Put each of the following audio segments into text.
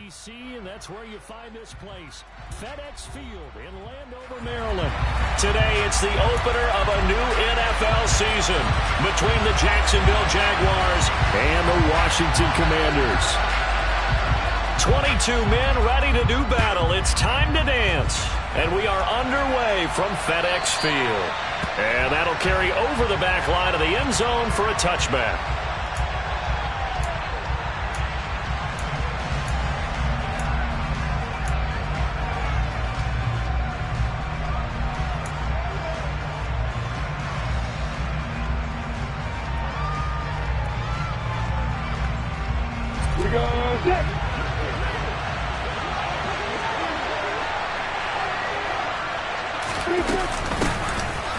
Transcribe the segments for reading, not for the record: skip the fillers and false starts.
D.C., and that's where you find this place, FedEx Field in Landover, Maryland. Today, it's the opener of a new NFL season between the Jacksonville Jaguars and the Washington Commanders. 22 men ready to do battle. It's time to dance. And we are underway from FedEx Field. And that'll carry over the back line of the end zone for a touchback.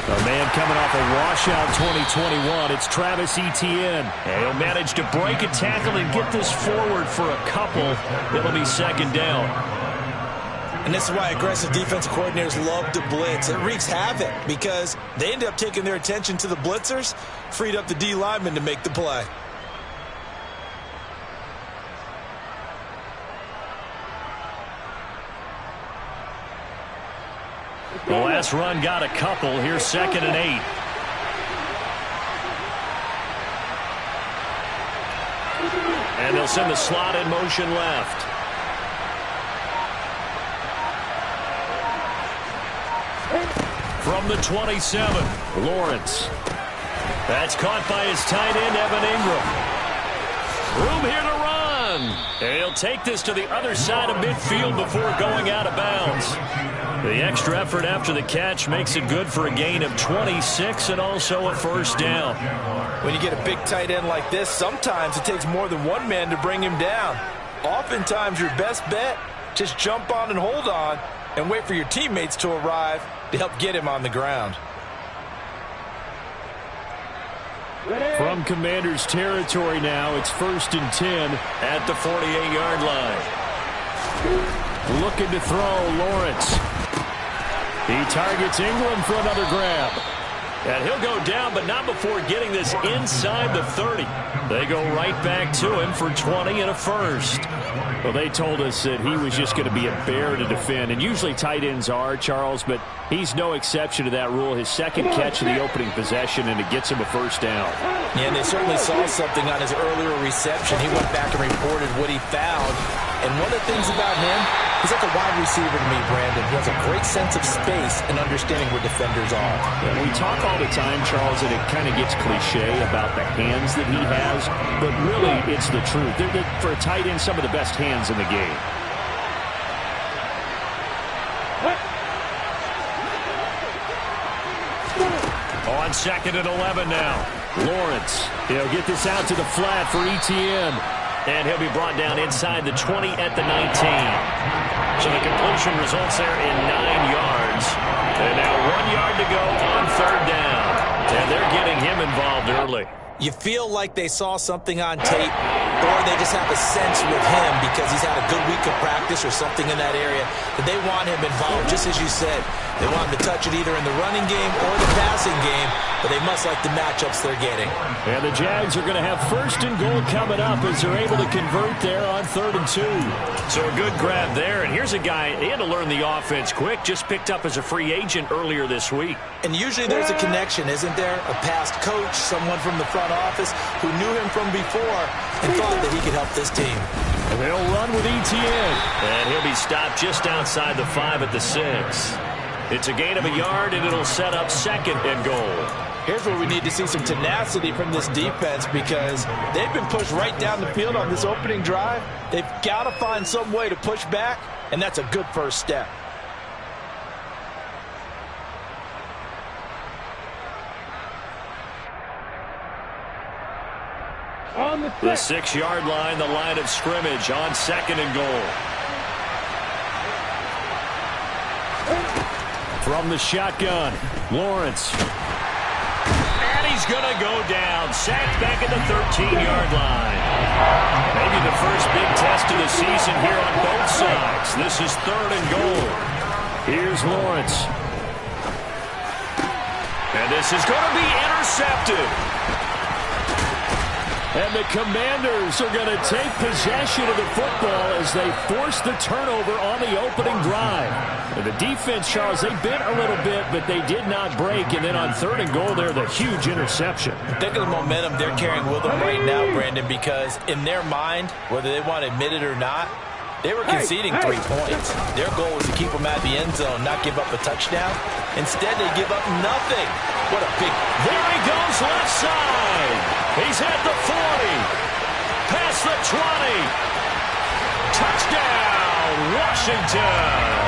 A man coming off a washout 2021, it's Travis Etienne. And he'll manage to break a tackle and get this forward for a couple. It'll be second down. And this is why aggressive defensive coordinators love to blitz. It wreaks havoc because they end up taking their attention to the blitzers, freed up the D lineman to make the play. The last run got a couple. Here's 2nd and 8. And they'll send the slot in motion left. From the 27, Lawrence. That's caught by his tight end, Evan Ingram. Room here to run. And he'll take this to the other side of midfield before going out of bounds. The extra effort after the catch makes it good for a gain of 26 and also a first down. When you get a big tight end like this, sometimes it takes more than one man to bring him down. Oftentimes your best bet, just jump on and hold on and wait for your teammates to arrive to help get him on the ground. From Commanders territory now, it's 1st and 10 at the 48-yard line. Looking to throw, Lawrence. He targets Ingram for another grab. And he'll go down, but not before getting this inside the 30. They go right back to him for 20 and a first. Well, they told us that he was just going to be a bear to defend. And usually tight ends are, Charles, but he's no exception to that rule. His second catch of the opening possession, and it gets him a first down. Yeah, and they certainly saw something on his earlier reception. He went back and reported what he found. And one of the things about him, he's like a wide receiver to me, Brandon. He has a great sense of space and understanding where defenders are. Yeah, we talk all the time, Charles, and it kind of gets cliche about the hands that he has, but really it's the truth. They're, for a tight end, some of the best hands in the game. On 2nd and 11 now. Lawrence, he'll get this out to the flat for Etienne. And he'll be brought down inside the 20 at the 19. So the completion results there in 9 yards. And now 1 yard to go on 3rd down. And they're getting him involved early. You feel like they saw something on tape, or they just have a sense with him because he's had a good week of practice or something in that area that they want him involved, just as you said. They want him to touch it either in the running game or the passing game, but they must like the matchups they're getting. And the Jags are going to have 1st and goal coming up as they're able to convert there on 3rd and 2. So a good grab there, and here's a guy, he had to learn the offense quick, just picked up as a free agent earlier this week. And usually there's a connection, isn't there? A past coach, someone from the front office who knew him from before and thought that he could help this team. And they'll run with Etienne. And he'll be stopped just outside the 5 at the 6. It's a gain of a yard, and it'll set up 2nd and goal. Here's where we need to see some tenacity from this defense because they've been pushed right down the field on this opening drive. They've got to find some way to push back, and that's a good first step. The 6-yard line, the line of scrimmage on 2nd and goal. From the shotgun, Lawrence. And he's going to go down. Sacked back at the 13-yard line. Maybe the first big test of the season here on both sides. This is 3rd and goal. Here's Lawrence. And this is going to be intercepted. And the Commanders are going to take possession of the football as they force the turnover on the opening drive. And the defense, Charles, they bit a little bit, but they did not break. And then on 3rd and goal there, the huge interception. Think of the momentum they're carrying with them right now, Brandon, because in their mind, whether they want to admit it or not, they were conceding 3 points. Their goal was to keep them at the end zone, not give up a touchdown. Instead, they give up nothing. What a big... There he goes left side. He's at the 40. Past the 20. Touchdown, Washington.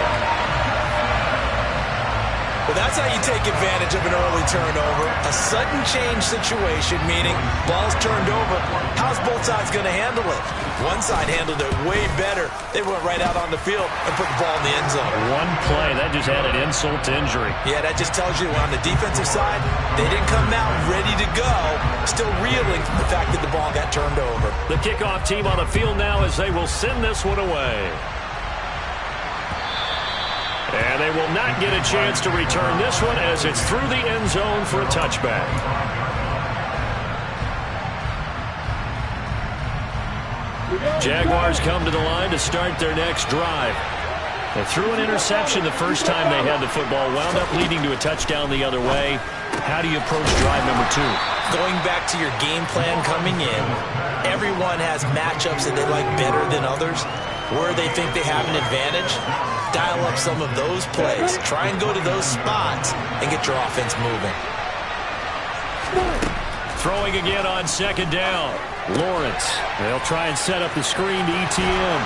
Well, that's how you take advantage of an early turnover. A sudden change situation, meaning ball's turned over. How's both sides going to handle it? One side handled it way better. They went right out on the field and put the ball in the end zone. One play, that just added insult to injury. Yeah, that just tells you on the defensive side, they didn't come out ready to go, still reeling from the fact that the ball got turned over. The kickoff team on the field now as they will send this one away. And they will not get a chance to return this one as it's through the end zone for a touchback. Jaguars come to the line to start their next drive. They threw an interception the first time they had the football, wound up leading to a touchdown the other way. How do you approach drive number 2? Going back to your game plan coming in, everyone has matchups that they like better than others. Where they think they have an advantage, dial up some of those plays. Try and go to those spots and get your offense moving. Throwing again on 2nd down. Lawrence. They'll try and set up the screen to ETN.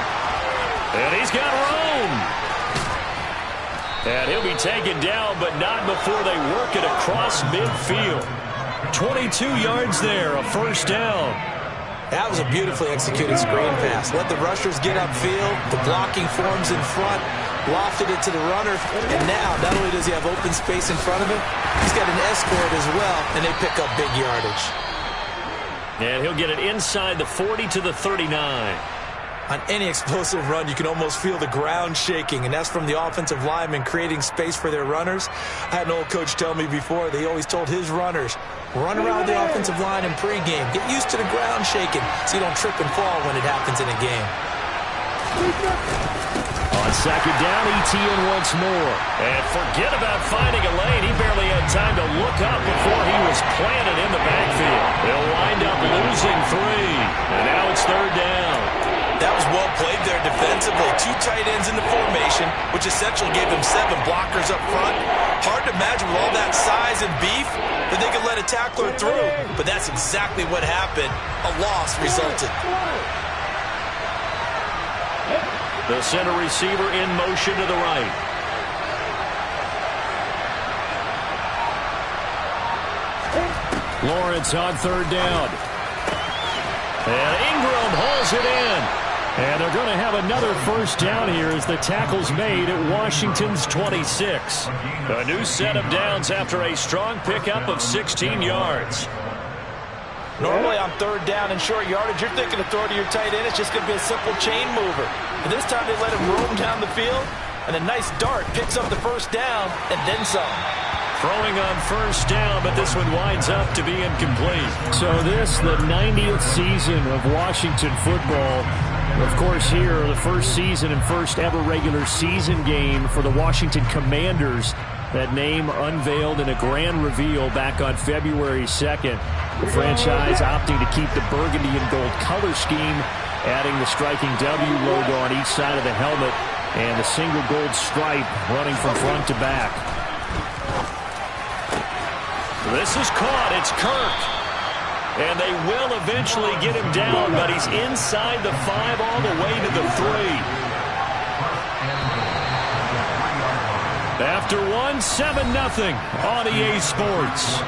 And he's got room. And he'll be taken down, but not before they work it across midfield. 22 yards there, a 1st down. That was a beautifully executed screen pass. Let the rushers get upfield. The blocking forms in front. Lofted it to the runner. And now, not only does he have open space in front of him, he's got an escort as well, and they pick up big yardage. And he'll get it inside the 40 to the 39. On any explosive run, you can almost feel the ground shaking, and that's from the offensive linemen creating space for their runners. I had an old coach tell me before, they always told his runners, run around the offensive line in pregame. Get used to the ground shaking so you don't trip and fall when it happens in a game. On 2nd down, ETN once more. And forget about finding a lane. He barely had time to look up before he was planted in the backfield. They'll wind up losing 3. And now it's 3rd down. That was well played there defensively. 2 tight ends in the formation, which essentially gave them 7 blockers up front. Hard to imagine with all that size and beef that they could let a tackler through. But that's exactly what happened. A loss resulted. The center receiver in motion to the right. Lawrence on 3rd down. And Ingram hauls it in. And they're going to have another 1st down here as the tackle's made at Washington's 26. A new set of downs after a strong pickup of 16 yards. Normally on 3rd down and short yardage, you're thinking to throw to your tight end. It's just going to be a simple chain mover. But this time they let him roam down the field, and a nice dart picks up the 1st down and then some. Throwing on 1st down, but this one winds up to be incomplete. So this, the 90th season of Washington football. Of course, here, the first season and first ever regular season game for the Washington Commanders. That name unveiled in a grand reveal back on February 2nd. The franchise opting to keep the burgundy and gold color scheme, adding the striking W logo on each side of the helmet and the single gold stripe running from front to back. This is caught. It's Kirk. And they will eventually get him down, but he's inside the 5 all the way to the 3. After 1, 7-0 on EA Sports.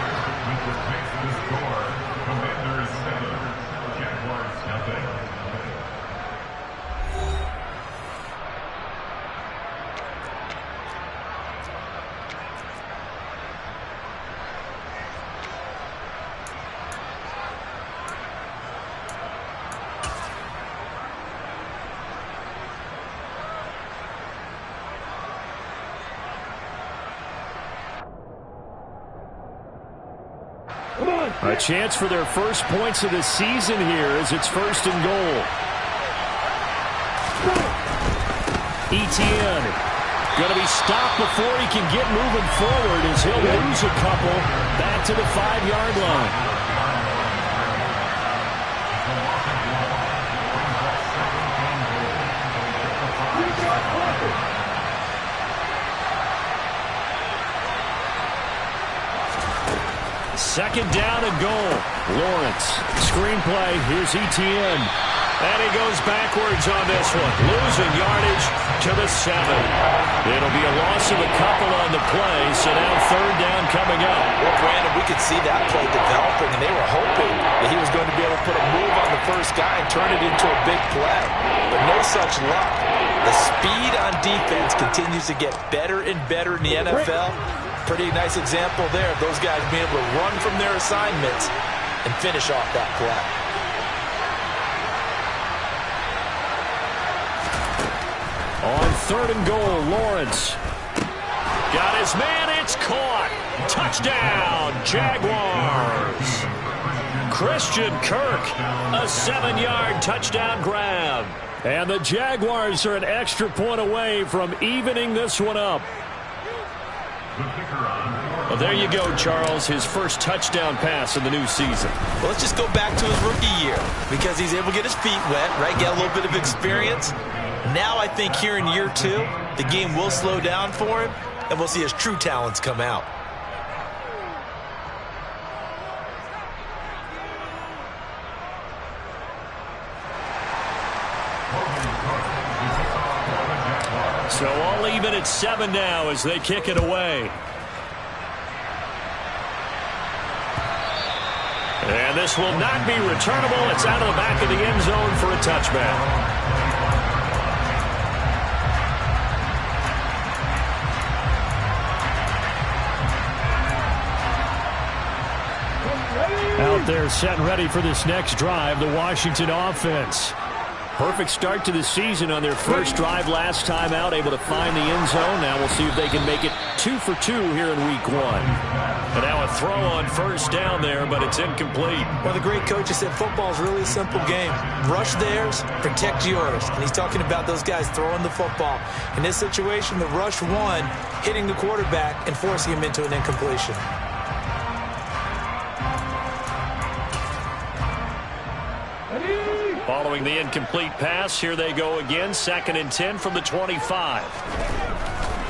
A chance for their first points of the season here as it's 1st and goal. Etienne going to be stopped before he can get moving forward as he'll lose a couple back to the 5-yard line. Second down and goal. Lawrence. Screenplay. Here's Etienne. And he goes backwards on this one. Losing yardage to the 7. It'll be a loss of a couple on the play, so now 3rd down coming up. Well, Brandon, we could see that play developing, and they were hoping that he was going to be able to put a move on the first guy and turn it into a big play. But no such luck. The speed on defense continues to get better and better in the NFL. Pretty nice example there of those guys being able to run from their assignments and finish off that play. On 3rd and goal, Lawrence. Got his man, it's caught. Touchdown, Jaguars. Christian Kirk, a 7-yard touchdown grab. And the Jaguars are an extra point away from evening this one up. Well, there you go, Charles. His first touchdown pass in the new season. Well, let's just go back to his rookie year because he's able to get his feet wet, right? Get a little bit of experience. Now I think here in year 2, the game will slow down for him, and we'll see his true talents come out. So all even at 7 now as they kick it away. And this will not be returnable. It's out of the back of the end zone for a touchback. Out there set and ready for this next drive, the Washington offense. Perfect start to the season on their first drive last time out, able to find the end zone. Now we'll see if they can make it 2 for 2 here in week 1. And now a throw on 1st down there, but it's incomplete. Well, the great coach has said football is really a simple game. Rush theirs, protect yours. And he's talking about those guys throwing the football. In this situation, the rush one, hitting the quarterback and forcing him into an incompletion. Following the incomplete pass, here they go again. 2nd and 10 from the 25.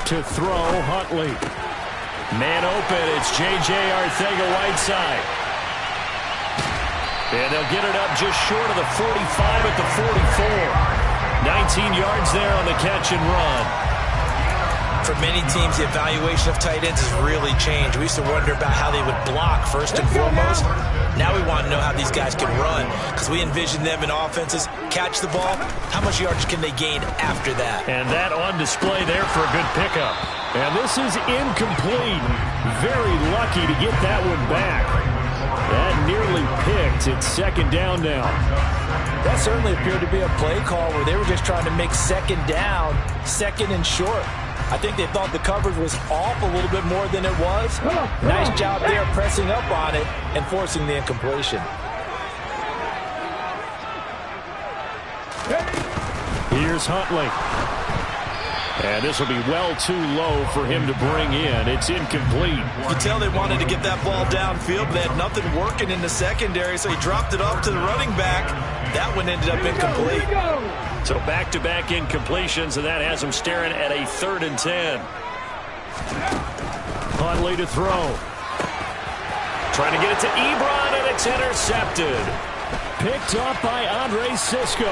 To throw, Huntley. Man open, it's J.J. Arcega-Whiteside. And they'll get it up just short of the 45 at the 44. 19 yards there on the catch and run. For many teams, the evaluation of tight ends has really changed. We used to wonder about how they would block first and foremost. Now we want to know how these guys can run because we envision them in offenses catch the ball. How much yardage can they gain after that? And that on display there for a good pickup. And this is incomplete. Very lucky to get that one back. That nearly picked. It's 2nd down now. That certainly appeared to be a play call where they were just trying to make 2nd down, 2nd and short. I think they thought the coverage was off a little bit more than it was. Nice job there pressing up on it and forcing the incompletion. Here's Huntley. And this will be well too low for him to bring in. It's incomplete. You can tell they wanted to get that ball downfield, but they had nothing working in the secondary, so he dropped it off to the running back. That one ended up incomplete. So back-to-back incompletions, and that has him staring at a 3rd and 10. Huntley to throw. Trying to get it to Ebron, and it's intercepted. Picked up by Andre Sisco.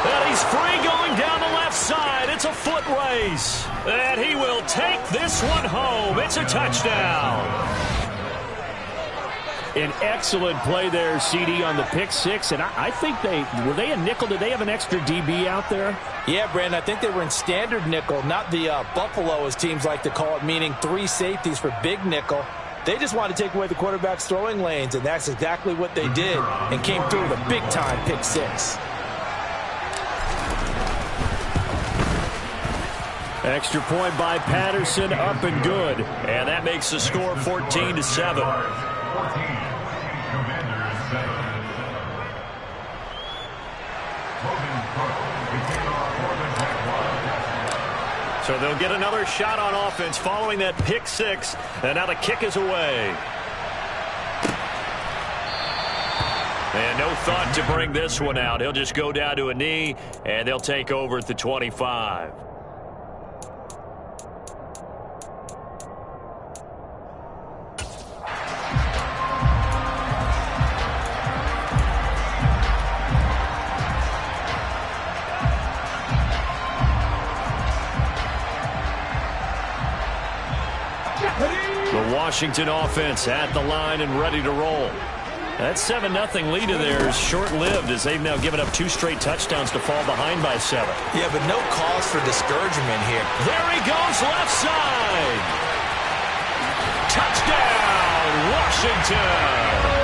And he's free going down the left side. It's a foot race. And he will take this one home. It's a touchdown. An excellent play there, CD, on the pick 6. And I think were they a nickel? Did they have an extra DB out there? Yeah, Brandon, I think they were in standard nickel, not the Buffalo, as teams like to call it, meaning 3 safeties for big nickel. They just wanted to take away the quarterback's throwing lanes, and that's exactly what they did and came through with a big-time pick 6. Extra point by Patterson, up and good. And that makes the score 14-7. So they'll get another shot on offense following that pick six. And now the kick is away. And no thought to bring this one out. He'll just go down to a knee, and they'll take over at the 25. The Washington offense at the line and ready to roll. That 7-0 lead of theirs short-lived as they've now given up 2 straight touchdowns to fall behind by 7. Yeah, but no cause for discouragement here. There he goes, left side. Touchdown, Washington.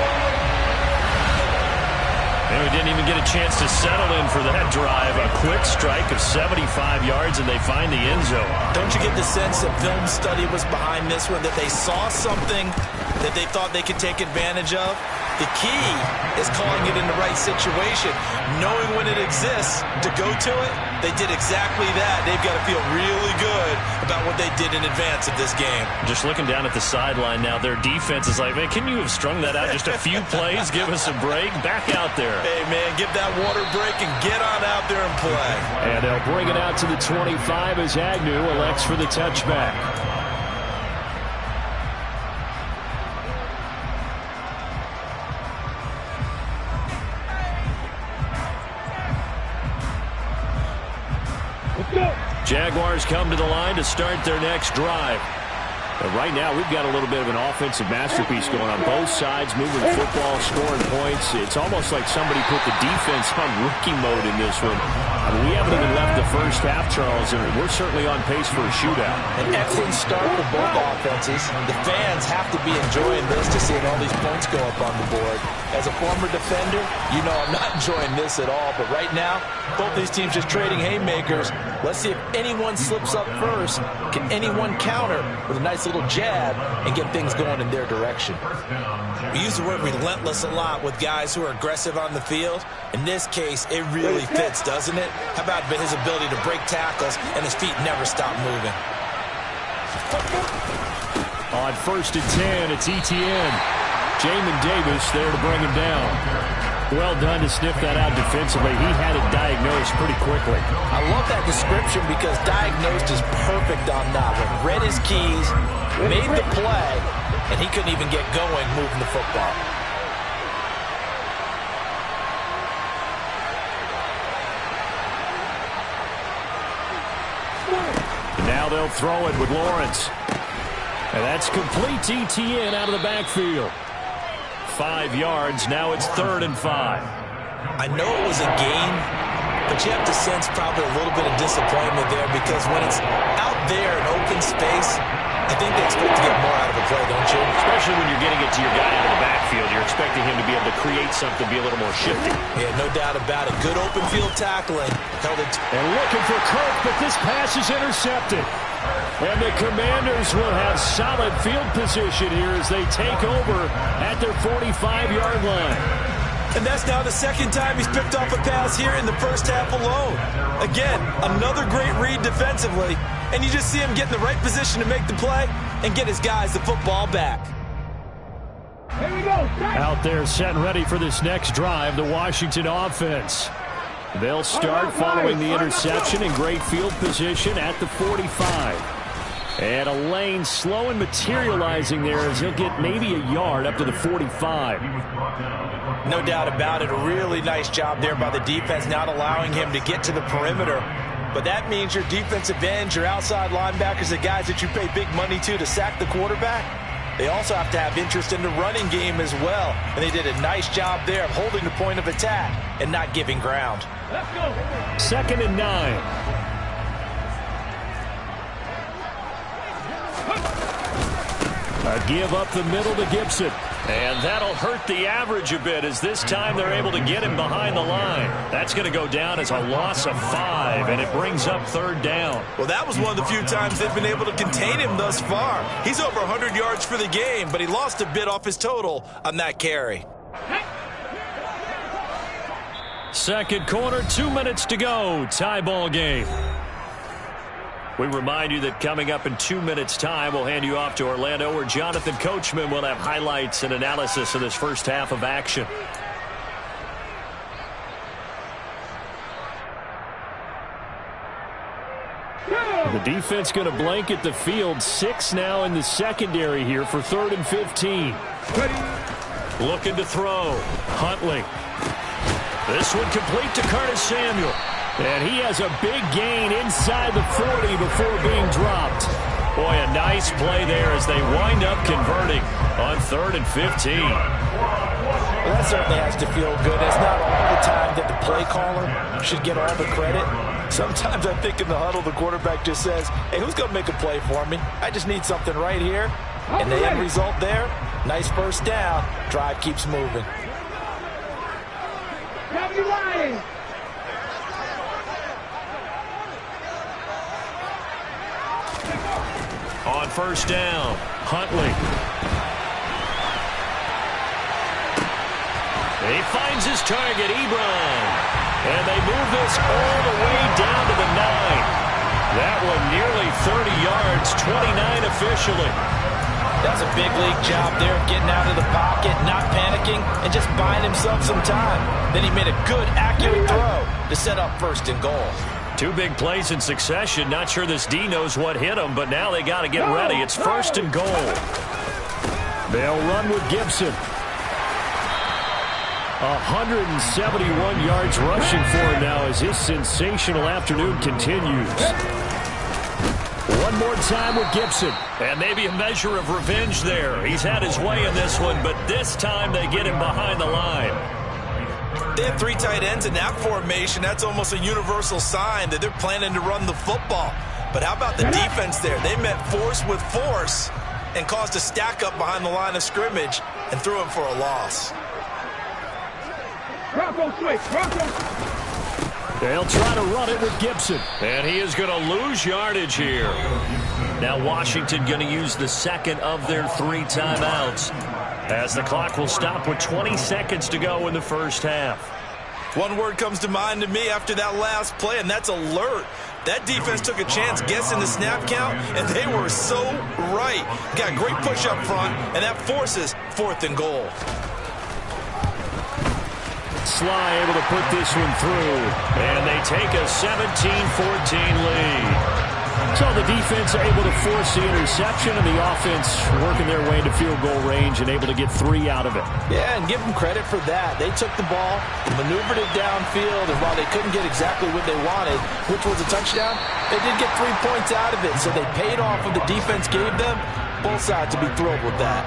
And we didn't even get a chance to settle in for that drive. A quick strike of 75 yards, and they find the end zone. Don't you get the sense that film study was behind this one, that they saw something that they thought they could take advantage of? The key is calling it in the right situation, knowing when it exists to go to it. They did exactly that. They've got to feel really good about what they did in advance of this game. Just looking down at the sideline now, their defense is like, man, can you have strung that out just a few plays? Give us a break. Back out there. Hey, man, give that water break and get on out there and play. And they'll bring it out to the 25 as Agnew elects for the touchback. Jaguars come to the line to start their next drive. But right now, we've got a little bit of an offensive masterpiece going on both sides, moving the football, scoring points. It's almost like somebody put the defense on rookie mode in this one. I mean, we haven't even left the first half, Charles, and we're certainly on pace for a shootout. An excellent start for both offenses. The fans have to be enjoying this to seeing all these points go up on the board. As a former defender, you know I'm not enjoying this at all. But right now, both these teams just trading haymakers. Let's see if anyone slips up first. Can anyone counter with a nice little jab and get things going in their direction? We use the word relentless a lot with guys who are aggressive on the field. In this case, it really fits, doesn't it? How about his ability to break tackles and his feet never stop moving? On 1st and 10, it's Etienne. Jamin Davis there to bring him down. Well done to sniff that out defensively. He had it diagnosed pretty quickly. I love that description because diagnosed is perfect on that one. Read his keys, made the play, and he couldn't even get going moving the football. Now they'll throw it with Lawrence. And that's complete to Etienne out of the backfield. 5 yards. Now it's 3rd and 5. I know it was a game, but you have to sense probably a little bit of disappointment there because when it's out there in open space, I think they expect to get more out of a play, don't you? Especially when you're getting it to your guy out of the backfield. You're expecting him to be able to create something, be a little more shifty. Yeah, no doubt about it. Good open field tackling. Held it. And looking for Kirk, but this pass is intercepted. And the Commanders will have solid field position here as they take over at their 45-yard line. And that's now the second time he's picked off a pass here in the first half alone. Again, another great read defensively. And you just see him get in the right position to make the play and get his guys the football back. Here we go. Out there set and ready for this next drive, the Washington offense. They'll start following the interception in great field position at the 45. And a lane slow and materializing there as he'll get maybe a yard up to the 45. No doubt about it. A really nice job there by the defense, not allowing him to get to the perimeter. But that means your defensive ends, your outside linebackers, the guys that you pay big money to sack the quarterback, they also have to have interest in the running game as well. And they did a nice job there of holding the point of attack and not giving ground. Let's go. 2nd and 9. A give up the middle to Gibson. And that'll hurt the average a bit as this time they're able to get him behind the line. That's going to go down as a loss of 5, and it brings up 3rd down. Well, that was one of the few times they've been able to contain him thus far. He's over 100 yards for the game, but he lost a bit off his total on that carry. Second quarter, 2 minutes to go. Tie ball game. We remind you that coming up in 2 minutes' time, we'll hand you off to Orlando, where Jonathan Coachman will have highlights and analysis of this first half of action. The defense going to blanket the field. 6 now in the secondary here for 3rd and 15. Looking to throw. Huntley. This one complete to Curtis Samuel. And he has a big gain inside the 40 before being dropped. Boy, a nice play there as they wind up converting on 3rd and 15. Well, that certainly has to feel good. It's not all the time that the play caller should get all the credit. Sometimes I think in the huddle, the quarterback just says, hey, who's going to make a play for me? I just need something right here. And the end result there, nice first down. Drive keeps moving. On first down, Huntley. He finds his target, Ebron. And they move this all the way down to the 9. That one nearly 30 yards, 29 officially. That's a big league job there of getting out of the pocket, not panicking, and just buying himself some time. Then he made a good, accurate throw to set up 1st and goal. 2 big plays in succession. Not sure this D knows what hit him, but now they got to get ready. It's 1st and goal. They'll run with Gibson. 171 yards rushing for him now as his sensational afternoon continues. One more time with Gibson. And maybe a measure of revenge there. He's had his way in this one, but this time they get him behind the line. They have 3 tight ends in that formation. That's almost a universal sign that they're planning to run the football. But how about the defense there? They met force with force and caused a stack up behind the line of scrimmage and threw him for a loss. They'll try to run it with Gibson. And he is going to lose yardage here. Now Washington going to use the second of their 3 timeouts, as the clock will stop with 20 seconds to go in the first half. One word comes to mind to me after that last play, and that's alert. That defense took a chance guessing the snap count, and they were so right. Got a great push up front, and that forces 4th and goal. Sly able to put this one through, and they take a 17-14 lead. So the defense able to force the interception, and the offense working their way into field goal range and able to get 3 out of it. Yeah, and give them credit for that. They took the ball, maneuvered it downfield, and while they couldn't get exactly what they wanted, which was a touchdown, they did get 3 points out of it. So they paid off what the defense gave them. Both sides to be thrilled with that.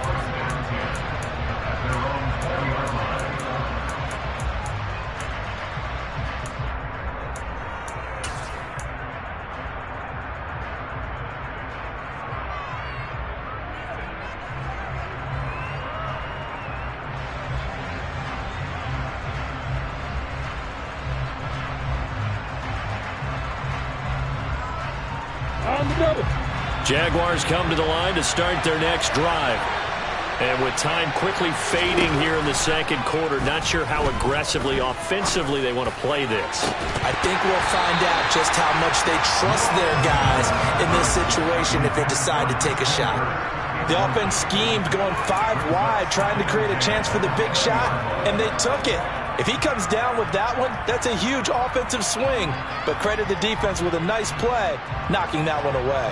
Jaguars come to the line to start their next drive. And with time quickly fading here in the second quarter, not sure how aggressively, offensively they want to play this. I think we'll find out just how much they trust their guys in this situation if they decide to take a shot. The offense schemed going 5 wide, trying to create a chance for the big shot, and they took it. If he comes down with that one, that's a huge offensive swing. But credit the defense with a nice play, knocking that one away.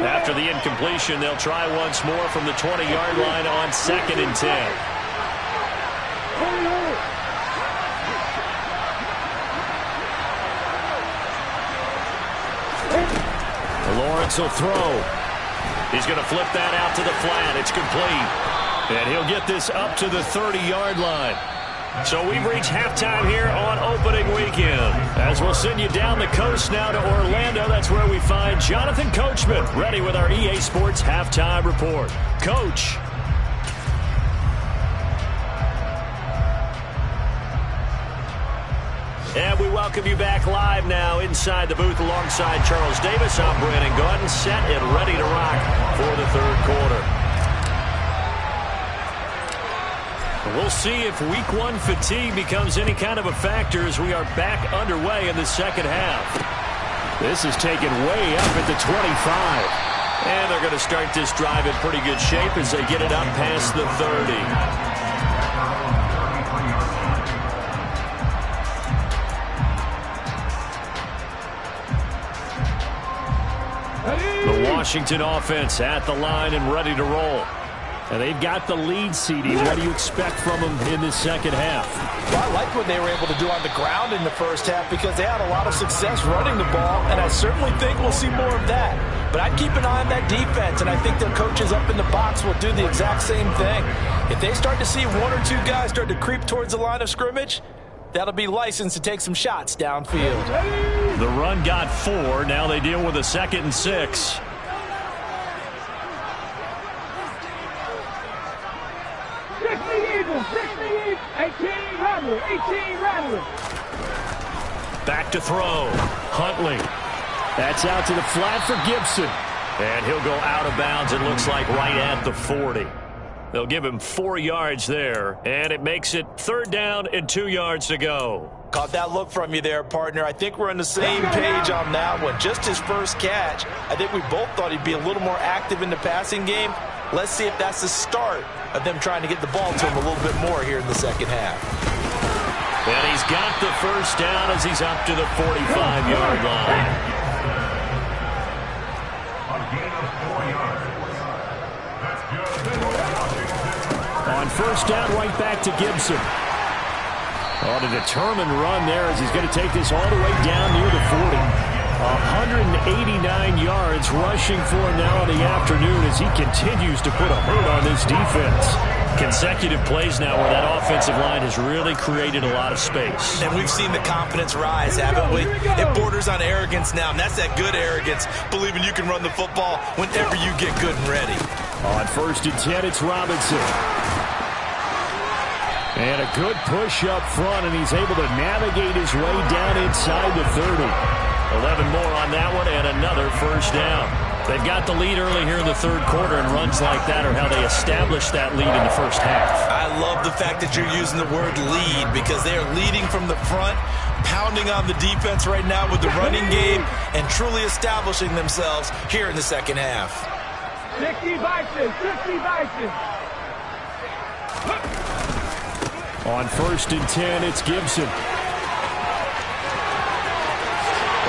After the incompletion, they'll try once more from the 20-yard line on 2nd and 10. Lawrence will throw. He's going to flip that out to the flat. It's complete. And he'll get this up to the 30-yard line. So we've reached halftime here on opening weekend. As we'll send you down the coast now to Orlando. That's where we find Jonathan Coachman ready with our EA Sports halftime report. Coach. And we welcome you back live now inside the booth alongside Charles Davis. I'm Brandon Gaudin, set and ready to rock for the third quarter. We'll see if week one fatigue becomes any kind of a factor as we are back underway in the second half. This is taken way up at the 25. And they're going to start this drive in pretty good shape as they get it up past the 30. The Washington offense at the line and ready to roll. And they've got the lead, CD. What do you expect from them in this second half? Well, I like what they were able to do on the ground in the first half because they had a lot of success running the ball, and I certainly think we'll see more of that. But I'd keep an eye on that defense, and I think their coaches up in the box will do the exact same thing. If they start to see one or two guys start to creep towards the line of scrimmage, that'll be licensed to take some shots downfield. The run got 4. Now they deal with a 2nd and 6. Back to throw. Huntley. That's out to the flat for Gibson. And he'll go out of bounds, it looks like, right at the 40. They'll give him 4 yards there, and it makes it 3rd down and 2 yards to go. Caught that look from you there, partner. I think we're on the same page on that one. Just his first catch. I think we both thought he'd be a little more active in the passing game. Let's see if that's the start of them trying to get the ball to him a little bit more here in the second half. And he's got the first down as he's up to the 45-yard line. On first down, right back to Gibson. On a determined run there as he's going to take this all the way down near the 40. 189 yards rushing for him now in the afternoon as he continues to put a hurt on this defense. Consecutive plays now where that offensive line has really created a lot of space. And we've seen the confidence rise, haven't we? It borders on arrogance now, and that's that good arrogance, believing you can run the football whenever you get good and ready. On 1st and 10, it's Robinson. And a good push up front, and he's able to navigate his way down inside the 30. 11 more on that one, and another first down. They've got the lead early here in the 3rd quarter, and runs like that are how they establish that lead in the first half. I love the fact that you're using the word lead because they are leading from the front, pounding on the defense right now with the running game, and truly establishing themselves here in the second half. 60 Vikings, 60 Vikings. On 1st and 10, it's Gibson.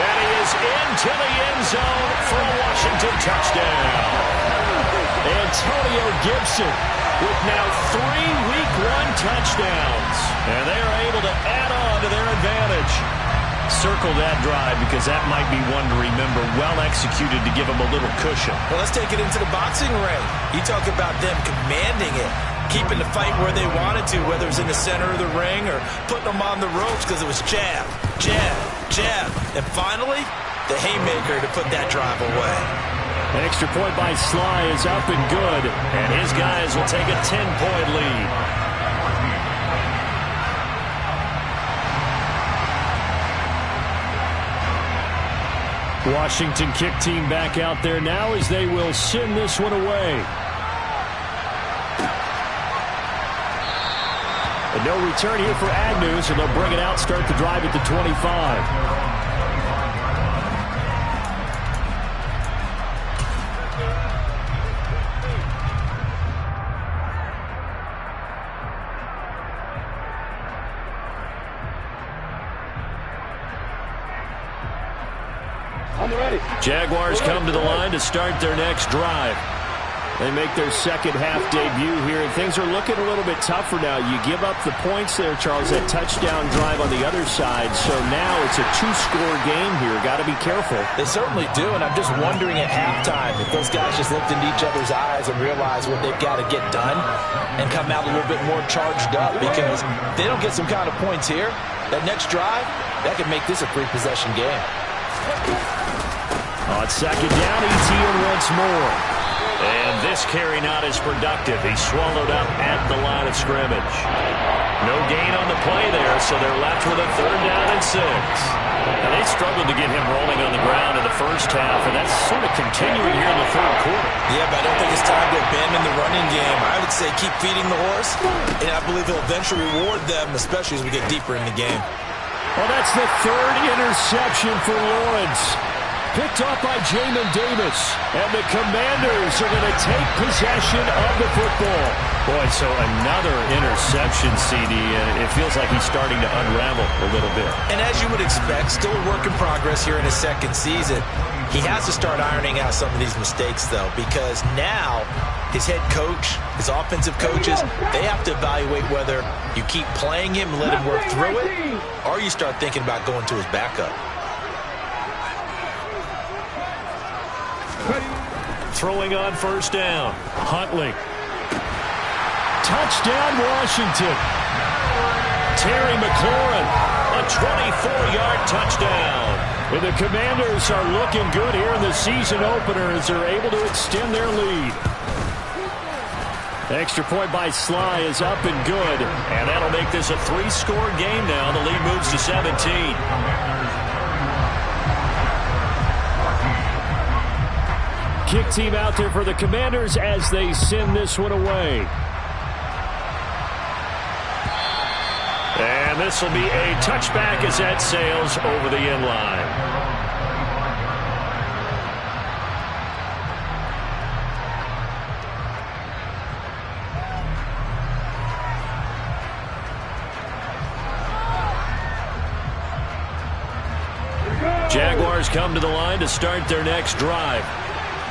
And he is into the end zone for a Washington touchdown. Antonio Gibson with now 3 Week 1 touchdowns. And they are able to add on to their advantage. Circle that drive because that might be one to remember. Well executed to give them a little cushion. Well, let's take it into the boxing ring. You talk about them commanding it, keeping the fight where they wanted to, whether it was in the center of the ring or putting them on the ropes because it was jab, jab, jab. And finally, the haymaker to put that drive away. An extra point by Sly is up and good, and his guys will take a 10-point lead. Washington kick team back out there now as they will send this one away. And no return here for Agnew, so they'll bring it out, start the drive at the 25. Jaguars come to the line to start their next drive. They make their second half debut here, and things are looking a little bit tougher now. You give up the points there, Charles, that touchdown drive on the other side. So now it's a 2-score game here. Got to be careful. They certainly do, and I'm just wondering at halftime if those guys just looked into each other's eyes and realized what they've got to get done and come out a little bit more charged up, because if they don't get some kind of points here, that next drive, that could make this a free-possession game. On second down, ETN once more. And this carry not as productive. He's swallowed up at the line of scrimmage. No gain on the play there, so they're left with a 3rd down and 6. And they struggled to get him rolling on the ground in the first half, and that's sort of continuing here in the 3rd quarter. Yeah, but I don't think it's time to abandon the running game. I would say keep feeding the horse, and I believe he'll eventually reward them, especially as we get deeper in the game. Well, that's the 3rd interception for Lawrence. Picked off by Jamin Davis. And the Commanders are going to take possession of the football. Boy, so another interception, CD, and it feels like he's starting to unravel a little bit. And as you would expect, still a work in progress here in his 2nd season. He has to start ironing out some of these mistakes, though, because now his head coach, his offensive coaches, they have to evaluate whether you keep playing him and let him work through it, or you start thinking about going to his backup. Throwing on 1st down. Huntley. Touchdown, Washington. Terry McLaurin, a 24-yard touchdown. And the Commanders are looking good here in the season opener as they're able to extend their lead. Extra point by Sly is up and good. And that'll make this a 3-score game now. The lead moves to 17. Kick team out there for the Commanders as they send this one away. And this will be a touchback as that sails over the end line. Jaguars come to the line to start their next drive.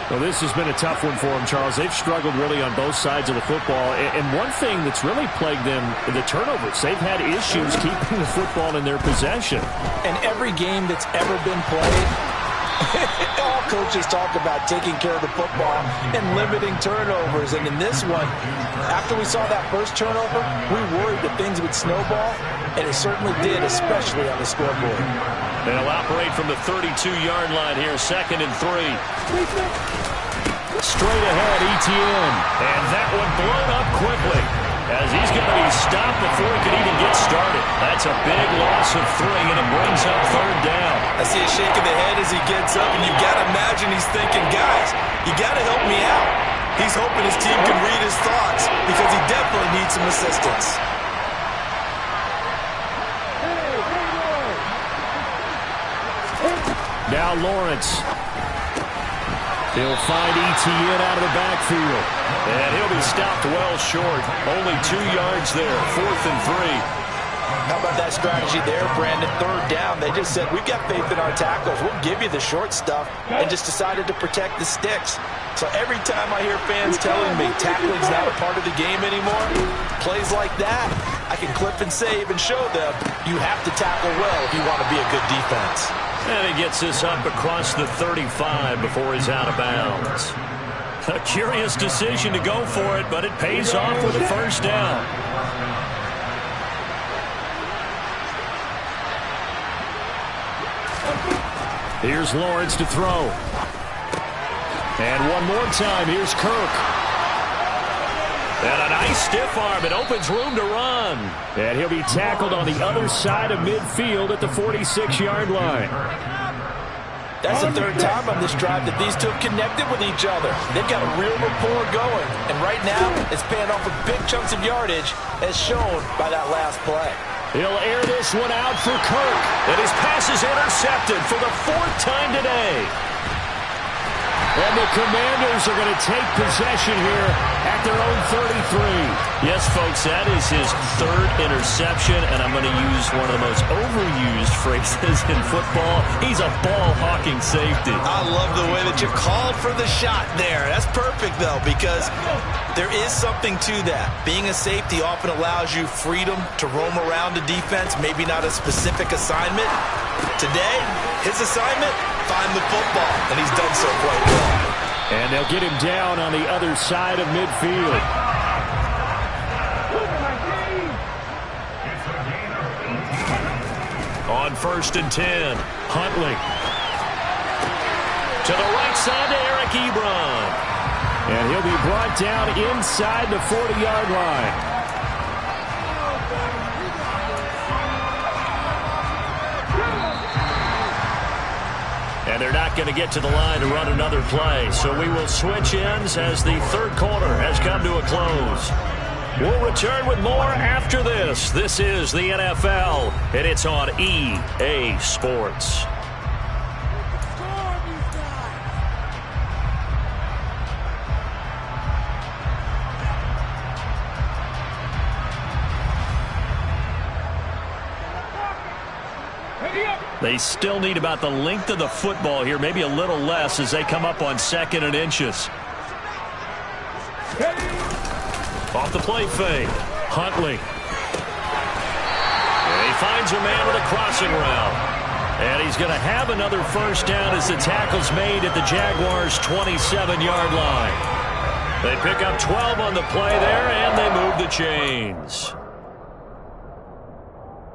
Well, this has been a tough one for them, Charles. They've struggled really on both sides of the football. And one thing that's really plagued them, the turnovers. They've had issues keeping the football in their possession. And every game that's ever been played, all coaches talk about taking care of the football and limiting turnovers. And in this one, after we saw that first turnover, we worried that things would snowball, and it certainly did, especially on the scoreboard. They'll operate from the 32-yard line here, 2nd and 3. Straight ahead, Etienne. And that one blown up quickly as he's going to be stopped before he can even get started. That's a big loss of 3, and it brings up 3rd down. I see a shake of the head as he gets up, and you've got to imagine he's thinking, guys, you got to help me out. He's hoping his team can read his thoughts because he definitely needs some assistance. Now Lawrence. He'll find Etienne out of the backfield. And he'll be stopped well short. Only 2 yards there. 4th and 3. How about that strategy there, Brandon? 3rd down. They just said, we've got faith in our tackles. We'll give you the short stuff, and just decided to protect the sticks. So every time I hear fans telling me tackling's not a part of the game anymore, plays like that, I can clip and save and show them you have to tackle well if you want to be a good defense. And he gets this up across the 35 before he's out of bounds. A curious decision to go for it, but it pays off with a 1st down. Here's Lawrence to throw. And one more time, here's Kirk. And a nice stiff arm. It opens room to run. And he'll be tackled on the other side of midfield at the 46-yard line. That's the 3rd time on this drive that these two have connected with each other. They've got a real rapport going. And right now, it's paying off with big chunks of yardage, as shown by that last play. He'll air this one out for Kirk. And his pass is intercepted for the 4th time today. And the Commanders are going to take possession here at their own 33. Yes, folks, that is his 3rd interception, and I'm going to use one of the most overused phrases in football. He's a ball-hawking safety. I love the way that you called for the shot there. That's perfect, though, because there is something to that. Being a safety often allows you freedom to roam around the defense, maybe not a specific assignment. Today, his assignment, find the football, and he's done so quite well. And they'll get him down on the other side of midfield. On 1st and 10, Huntley. To the right side to Eric Ebron. And he'll be brought down inside the 40-yard line. And they're not going to get to the line to run another play. So we will switch ends as the third quarter has come to a close. We'll return with more after this. This is the NFL, and it's on EA Sports. They still need about the length of the football here, maybe a little less as they come up on 2nd and inches. Off the play fake. Huntley. And he finds a man with a crossing route. And he's going to have another first down as the tackle's made at the Jaguars' 27-yard line. They pick up 12 on the play there, and they move the chains.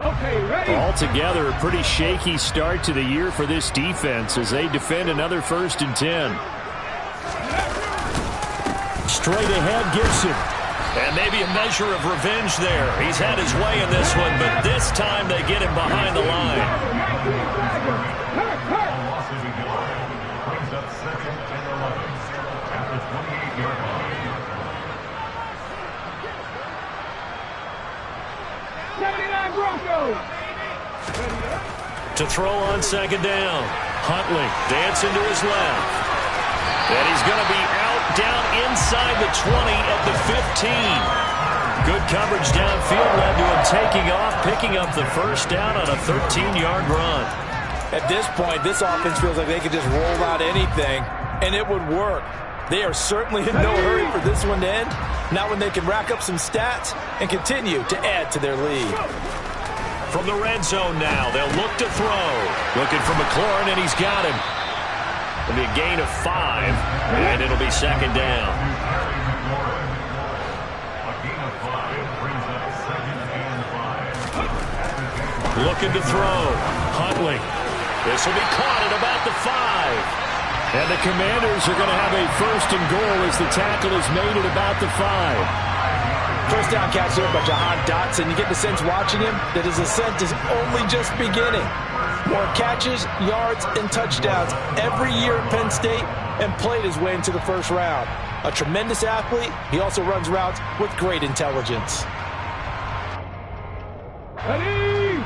Okay, ready. Altogether, a pretty shaky start to the year for this defense as they defend another 1st and 10. Straight ahead, Gibson. And maybe a measure of revenge there. He's had his way in this one, but this time they get him behind the line. To throw on 2nd down. Huntley dancing to his left. And he's going to be out down inside the 20 at the 15. Good coverage downfield led to him taking off, picking up the first down on a 13-yard run. At this point, this offense feels like they could just roll out anything, and it would work. They are certainly in no hurry for this one to end. Not when they can rack up some stats and continue to add to their lead. From the red zone now, they'll look to throw. Looking for McLaurin, and he's got him. It'll be a gain of 5, and it'll be 2nd down. Looking to throw. Huntley. This will be caught at about the 5. And the Commanders are going to have a 1st and goal as the tackle is made at about the 5. First down catch there by Jahan Dotson. You get the sense watching him that his ascent is only just beginning. More catches, yards, and touchdowns every year at Penn State and played his way into the 1st round. A tremendous athlete, he also runs routes with great intelligence. Ready.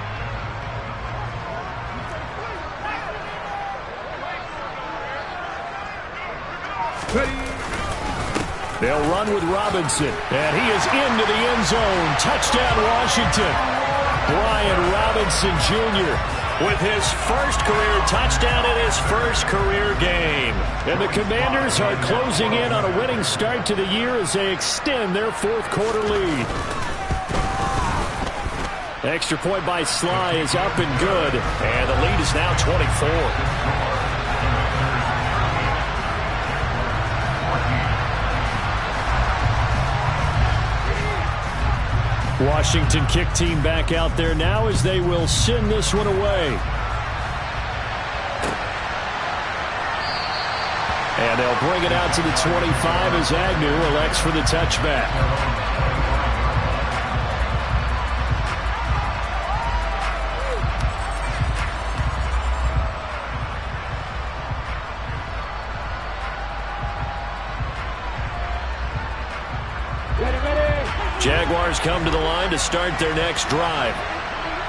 Ready. They'll run with Robinson, and he is into the end zone. Touchdown, Washington. Brian Robinson Jr. with his first career touchdown in his first career game. And the Commanders are closing in on a winning start to the year as they extend their 4th quarter lead. Extra point by Sly is up and good, and the lead is now 24. Washington kick team back out there now as they will send this one away. And they'll bring it out to the 25 as Agnew elects for the touchback. Jaguars come to the line to start their next drive.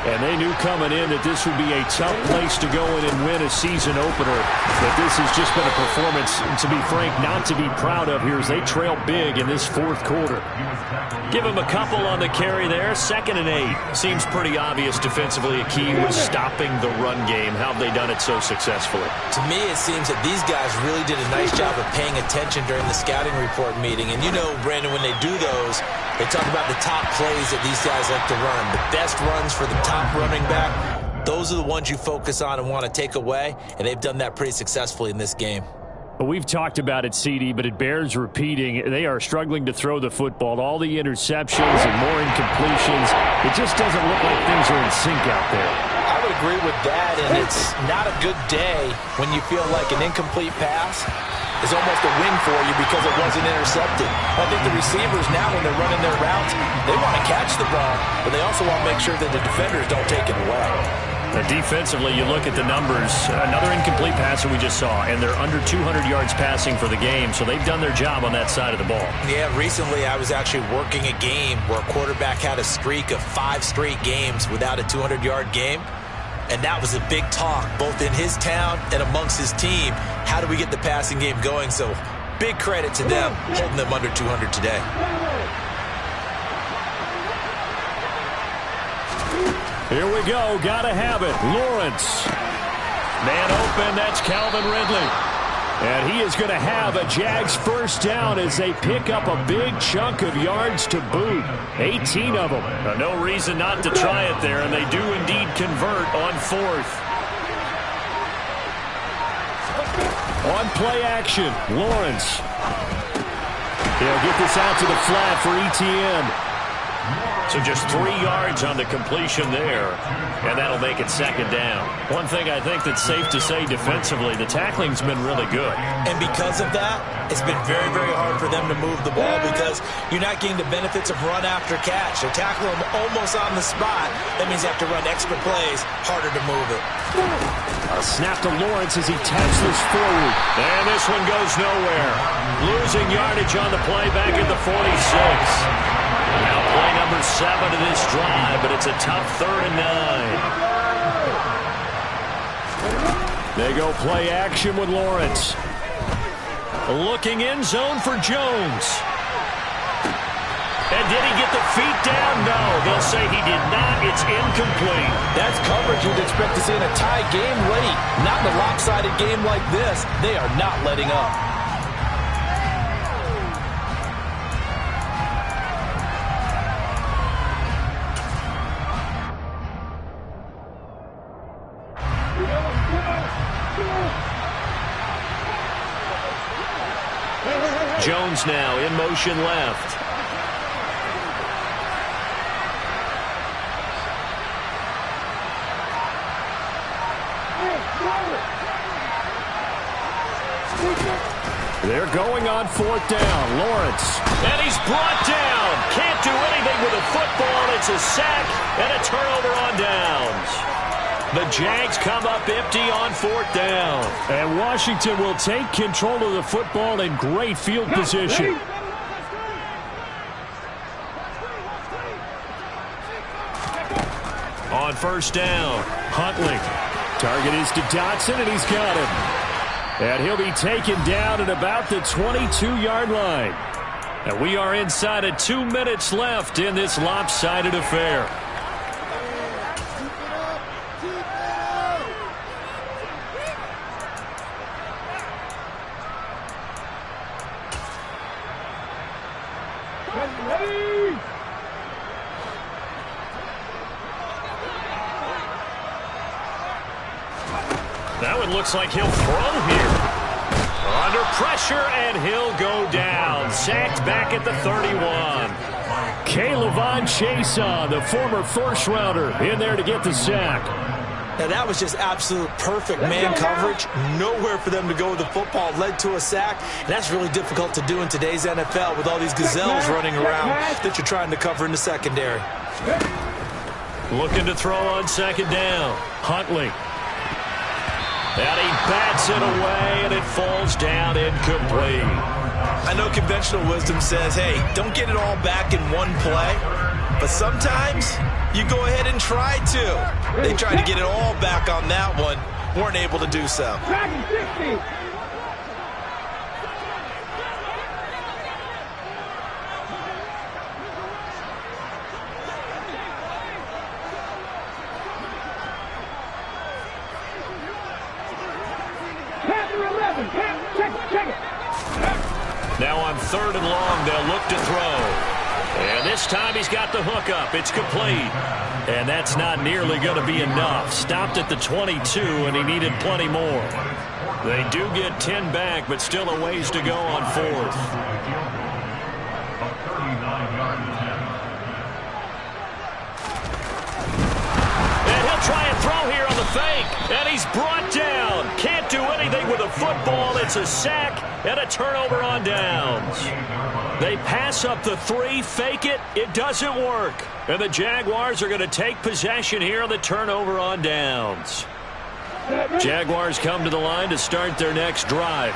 And they knew coming in that this would be a tough place to go in and win a season opener. But this has just been a performance, to be frank, not to be proud of here as they trail big in this 4th quarter. Give them a couple on the carry there. 2nd and 8. Seems pretty obvious defensively. A key was stopping the run game. How have they done it so successfully? To me, it seems that these guys really did a nice job of paying attention during the scouting report meeting. And you know, Brandon, when they do those, they talk about the top plays that these guys like to run. The best runs for the top running back, those are the ones you focus on and want to take away. And they've done that pretty successfully in this game. Well, we've talked about it, CD, but it bears repeating. They are struggling to throw the football. All the interceptions and more incompletions. It just doesn't look like things are in sync out there. I would agree with that, and it's not a good day when you feel like an incomplete pass is almost a win for you because it wasn't intercepted. I think the receivers now, when they're running their routes, they want to catch the ball, but they also want to make sure that the defenders don't take it away. Defensively, you look at the numbers. Another incomplete passer we just saw, and they're under 200 yards passing for the game, so they've done their job on that side of the ball. Yeah, recently I was actually working a game where a quarterback had a streak of 5 straight games without a 200-yard game, and that was a big talk, both in his town and amongst his team. How do we get the passing game going? So big credit to them, holding them under 200 today. Here we go. Gotta have it. Lawrence. Man open. That's Calvin Ridley. And he is going to have a Jags first down as they pick up a big chunk of yards to boot. 18 of them. No reason not to try it there, and they do indeed convert on 4th. On play action, Lawrence. He'll get this out to the flat for Etienne. So just 3 yards on the completion there, and that'll make it second down. One thing I think that's safe to say defensively, the tackling's been really good. And because of that, it's been very, very hard for them to move the ball because you're not getting the benefits of run after catch. They're tackling them almost on the spot. That means you have to run extra plays, harder to move it. A snap to Lawrence as he taps this forward. And this one goes nowhere. Losing yardage on the play back at the 46. Now play number 7 of this drive, but it's a tough 3rd and 9. They go play action with Lawrence. Looking in zone for Jones. And did he get the feet down? No, they'll say he did not. It's incomplete. That's coverage you'd expect to see in a tie game late. Not in a lopsided game like this. They are not letting up. Jones now in motion left. They're going on 4th down. Lawrence. And he's brought down. Can't do anything with a football. It's a sack and a turnover on downs. The Jags come up empty on 4th down. And Washington will take control of the football in great field position. On 1st down, Huntley. Target is to Dotson, and he's got him. And he'll be taken down at about the 22-yard line. And we are inside of 2 minutes left in this lopsided affair. That one looks like he'll throw here. Under pressure, and he'll go down. Sacked back at the 31. K'Lavon Chaisson, the former first-rounder, in there to get the sack. Now, that was just absolute perfect man coverage. Nowhere for them to go with the football. Led to a sack. And that's really difficult to do in today's NFL with all these gazelles running around that you're trying to cover in the secondary. Looking to throw on 2nd down. Huntley. And he bats it away, and it falls down incomplete. I know conventional wisdom says, hey, don't get it all back in one play. But sometimes you go ahead and try to. They tried to get it all back on that one. Weren't able to do so. Now on 3rd and long, they'll look to throw. And this time he's got the hook up. It's complete. And that's not nearly going to be enough. Stopped at the 22, and he needed plenty more. They do get 10 back, but still a ways to go on 4th. And he'll try and throw here on the fake, and he's brought down. Can't do anything with a football. It's a sack and a turnover on downs. They pass up the 3, fake it. It doesn't work. And the Jaguars are going to take possession here on the turnover on downs. Jaguars come to the line to start their next drive.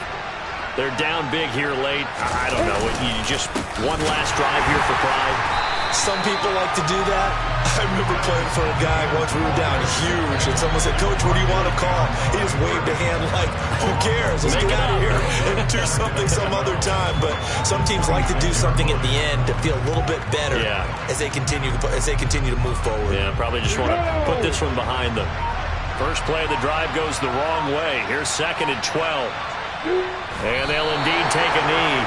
They're down big here late. I don't know. You just one last drive here for pride. Some people like to do that. I remember playing for a guy once we were down huge, and someone said, "Coach, what do you want to call?" He just waved a hand like, "Who cares? Let's get out of here and do something some other time." But some teams like to do something at the end to feel a little bit better as they continue to move forward. Yeah, probably just want to put this one behind them. First play of the drive goes the wrong way. Here's 2nd and 12. And they'll indeed take a knee.